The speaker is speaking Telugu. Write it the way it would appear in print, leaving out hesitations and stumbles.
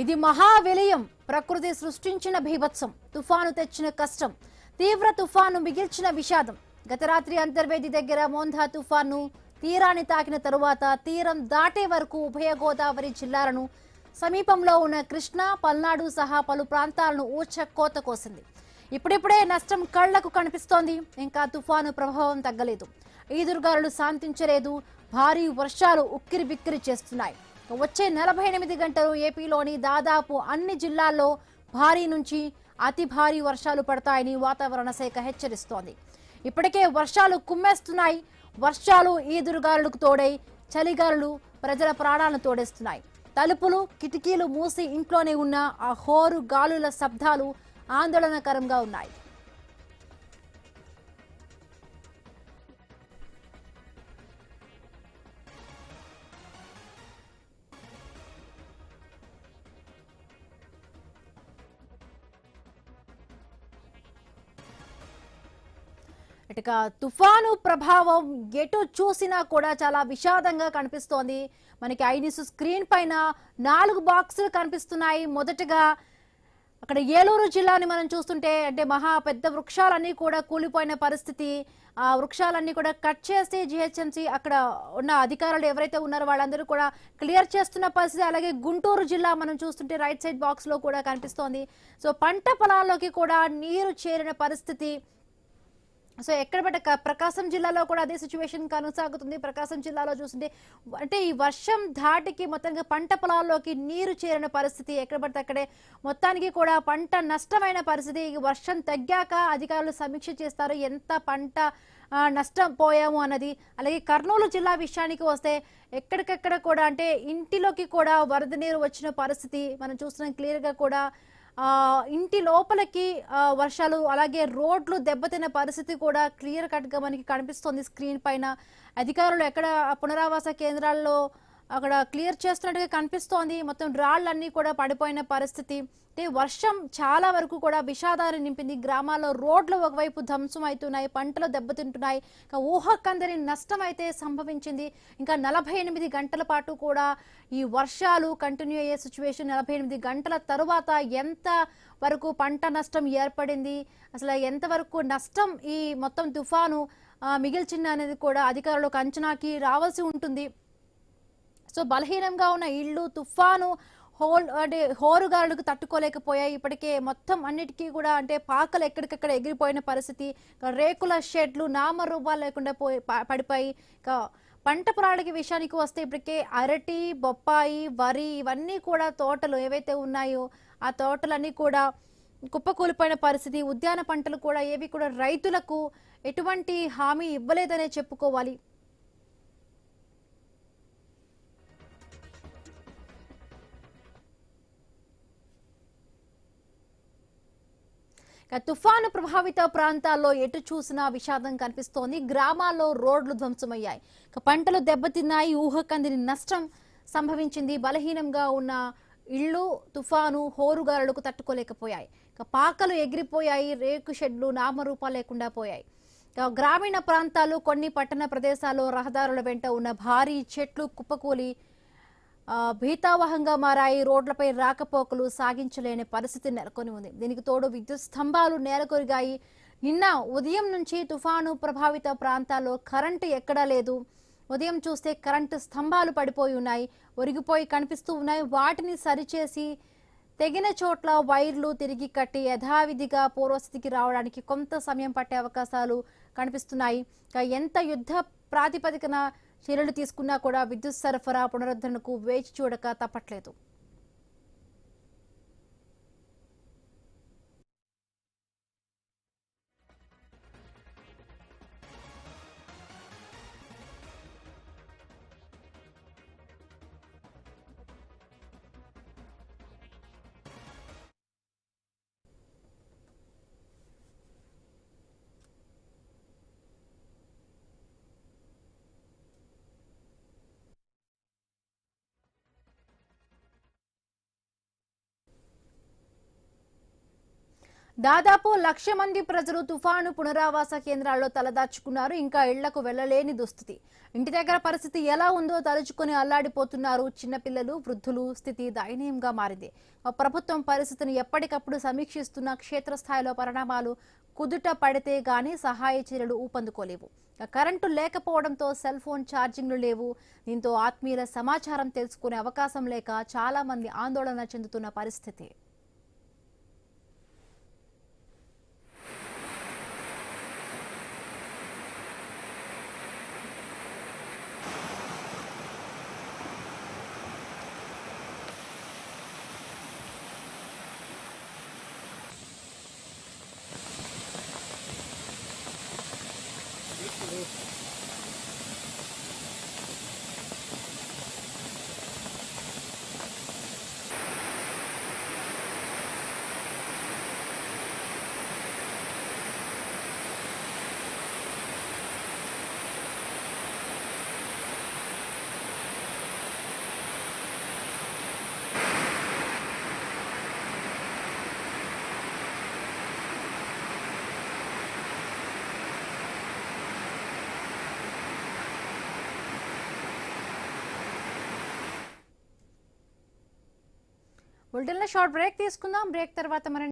ఇది మహా విలయం. ప్రకృతి సృష్టించిన భీభత్సం, తుఫాను తెచ్చిన కష్టం, తీవ్ర తుఫాను మిగిల్చిన విషాదం. గత రాత్రి అంతర్వేది దగ్గర మోంధా తుఫాను తీరాన్ని తాకిన తరువాత తీరం దాటే వరకు ఉభయ గోదావరి జిల్లాలను సమీపంలో ఉన్న కృష్ణా, పల్నాడు సహా పలు ప్రాంతాలను ఊచ కోత కోసింది. ఇప్పుడిప్పుడే నష్టం కళ్లకు కనిపిస్తోంది. ఇంకా తుఫాను ప్రభావం తగ్గలేదు. ఈదురుగాలులు శాంతించలేదు. భారీ వర్షాలు ఉక్కిరి బిక్కిరి చేస్తున్నాయి. వచ్చే 48 గంటలు ఏపీలోని దాదాపు అన్ని జిల్లాల్లో భారీ నుంచి అతి భారీ వర్షాలు పడతాయని వాతావరణ శాఖ హెచ్చరిస్తోంది. ఇప్పటికే వర్షాలు కుమ్మేస్తున్నాయి. వర్షాలు ఈదురుగాలులకు తోడై చలిగాలులు ప్రజల ప్రాణాలను తోడేస్తున్నాయి. తలుపులు కిటికీలు మూసి ఇంట్లోనే ఉన్న ఆ హోరు గాలుల శబ్దాలు ఆందోళనకరంగా ఉన్నాయి. ఇక తుఫాను ప్రభావం ఎటు చూసినా కూడా చాలా విషాదంగా కనిపిస్తోంది. మనకి ఐ న్యూస్ స్క్రీన్ పైన 4 బాక్సులు కనిపిస్తున్నాయి. మొదటగా అక్కడ ఏలూరు జిల్లాని మనం చూస్తుంటే అంటే మహా పెద్ద వృక్షాలన్నీ కూడా కూలిపోయిన పరిస్థితి. ఆ వృక్షాలన్నీ కూడా కట్ చేసి జిహెచ్ఎంసీ అక్కడ ఉన్న అధికారులు ఎవరైతే ఉన్నారో వాళ్ళందరూ కూడా క్లియర్ చేస్తున్న పరిస్థితి. అలాగే గుంటూరు జిల్లా మనం చూస్తుంటే రైట్ సైడ్ బాక్స్ లో కూడా కనిపిస్తోంది. సో పంట పొలాల్లోకి కూడా నీరు చేరిన పరిస్థితి. సో ఎక్కడ పట్ట ప్రకాశం జిల్లాలో కూడా అదే సిచ్యువేషన్ కొనసాగుతుంది. ప్రకాశం జిల్లాలో చూస్తుంటే అంటే ఈ వర్షం ధాటికి మొత్తంగా పంట పొలాల్లోకి నీరు చేరిన పరిస్థితి. ఎక్కడ పడితే అక్కడే మొత్తానికి కూడా పంట నష్టమైన పరిస్థితి. వర్షం తగ్గాక అధికారులు సమీక్ష చేస్తారు ఎంత పంట నష్టం పోయాము అన్నది. అలాగే కర్నూలు జిల్లా విషయానికి వస్తే ఎక్కడికెక్కడ కూడా అంటే ఇంటిలోకి కూడా వరద నీరు వచ్చిన పరిస్థితి మనం చూస్తున్నాం క్లియర్గా కూడా. ఇంటి లోపలికి వర్షాలు అలాగే రోడ్లు దెబ్బతిన్న పరిస్థితి కూడా క్లియర్ కట్గా మనకి కనిపిస్తుంది స్క్రీన్ పైన. అధికారులు ఎక్కడ పునరావాస కేంద్రాల్లో అక్కడ క్లియర్ చేస్తున్నట్టుగా కనిపిస్తోంది. మొత్తం రాళ్లన్నీ కూడా పడిపోయిన పరిస్థితి. అంటే వర్షం చాలా వరకు కూడా విషాదాన్ని నింపింది. గ్రామాల్లో రోడ్లు ఒకవైపు ధ్వంసం అవుతున్నాయి, పంటలు దెబ్బతింటున్నాయి. ఊహకందని నష్టం అయితే సంభవించింది. ఇంకా 48 గంటల పాటు కూడా ఈ వర్షాలు కంటిన్యూ అయ్యే సిచ్యువేషన్. 48 గంటల తరువాత ఎంత వరకు పంట నష్టం ఏర్పడింది, అసలు ఎంతవరకు నష్టం ఈ మొత్తం తుఫాను మిగిల్చింది అనేది కూడా అధికారులకు అంచనాకి రావాల్సి ఉంటుంది. సో బలహీనంగా ఉన్న ఇళ్ళు తుఫాను అంటే హోరుగాలులకు తట్టుకోలేకపోయాయి. ఇప్పటికే మొత్తం అన్నిటికీ కూడా అంటే పాకలు ఎక్కడికక్కడ ఎగిరిపోయిన పరిస్థితి. రేకుల షెడ్లు నామరూపాలు లేకుండా పడిపోయి. పంట పొలాలకి విషయానికి వస్తే ఇప్పటికే అరటి, బొప్పాయి, వరి ఇవన్నీ కూడా తోటలు ఏవైతే ఉన్నాయో ఆ తోటలన్నీ కూడా కుప్పకూలిపోయిన పరిస్థితి. ఉద్యాన పంటలు కూడా ఏవి కూడా రైతులకు ఎటువంటి హామీ ఇవ్వలేదనే చెప్పుకోవాలి. తుఫాను ప్రభావిత ప్రాంతాల్లో ఎటు చూసినా విషాదం కనిపిస్తోంది. గ్రామాల్లో రోడ్లు ధ్వంసమయ్యాయి. పంటలు దెబ్బతిన్నాయి. ఊహకందని నష్టం సంభవించింది. బలహీనంగా ఉన్న ఇళ్ళు తుఫాను హోరుగాలులకు తట్టుకోలేకపోయాయి. పాకలు ఎగిరిపోయాయి. రేకు షెడ్లు నామరూపాలు లేకుండా పోయాయి. గ్రామీణ ప్రాంతాలు కొన్ని పట్టణ ప్రదేశాల్లో రహదారుల వెంట ఉన్న భారీ చెట్లు కుప్పకూలి భీతావహంగా మారాయి. రోడ్లపై రాకపోకలు సాగించలేని పరిస్థితి నెలకొని ఉంది. దీనికి తోడు విద్యుత్ స్తంభాలు నేలకొరిగాయి. నిన్న ఉదయం నుంచి తుఫాను ప్రభావిత ప్రాంతాల్లో కరెంటు ఎక్కడా లేదు. ఉదయం చూస్తే కరెంటు స్తంభాలు పడిపోయి ఉన్నాయి, ఒరిగిపోయి కనిపిస్తూ ఉన్నాయి. వాటిని సరిచేసి తెగిన చోట్ల వైర్లు తిరిగి కట్టి యథావిధిగా పూర్వస్థితికి రావడానికి కొంత సమయం పట్టే అవకాశాలు కనిపిస్తున్నాయి. ఎంత యుద్ధ ప్రాతిపదికన చర్యలు తీసుకున్నా కూడా విద్యుత్ సరఫరా పునరుద్ధరణకు వేచి చూడక తప్పట్లేదు. దాదాపు 1,00,000 మంది ప్రజలు తుఫాను పునరావాస కేంద్రాల్లో తలదాచుకున్నారు. ఇంకా ఇళ్లకు వెళ్లలేని దుస్థితి. ఇంటి దగ్గర పరిస్థితి ఎలా ఉందో తలుచుకుని అల్లాడిపోతున్నారు చిన్నపిల్లలు, వృద్ధులు. స్థితి దయనీయంగా మారింది. ప్రభుత్వం పరిస్థితిని ఎప్పటికప్పుడు సమీక్షిస్తున్న క్షేత్రస్థాయిలో పరిణామాలు కుదుట పడితే గానీ సహాయ చర్యలు ఊపందుకోలేవు. కరెంటు లేకపోవడంతో సెల్ ఫోన్ ఛార్జింగ్లు లేవు. దీంతో ఆత్మీయుల సమాచారం తెలుసుకునే అవకాశం లేక చాలా మంది ఆందోళన చెందుతున్న పరిస్థితి. బులెటిన్లో షార్ట్ బ్రేక్ తీసుకుందాం. బ్రేక్ తర్వాత మరి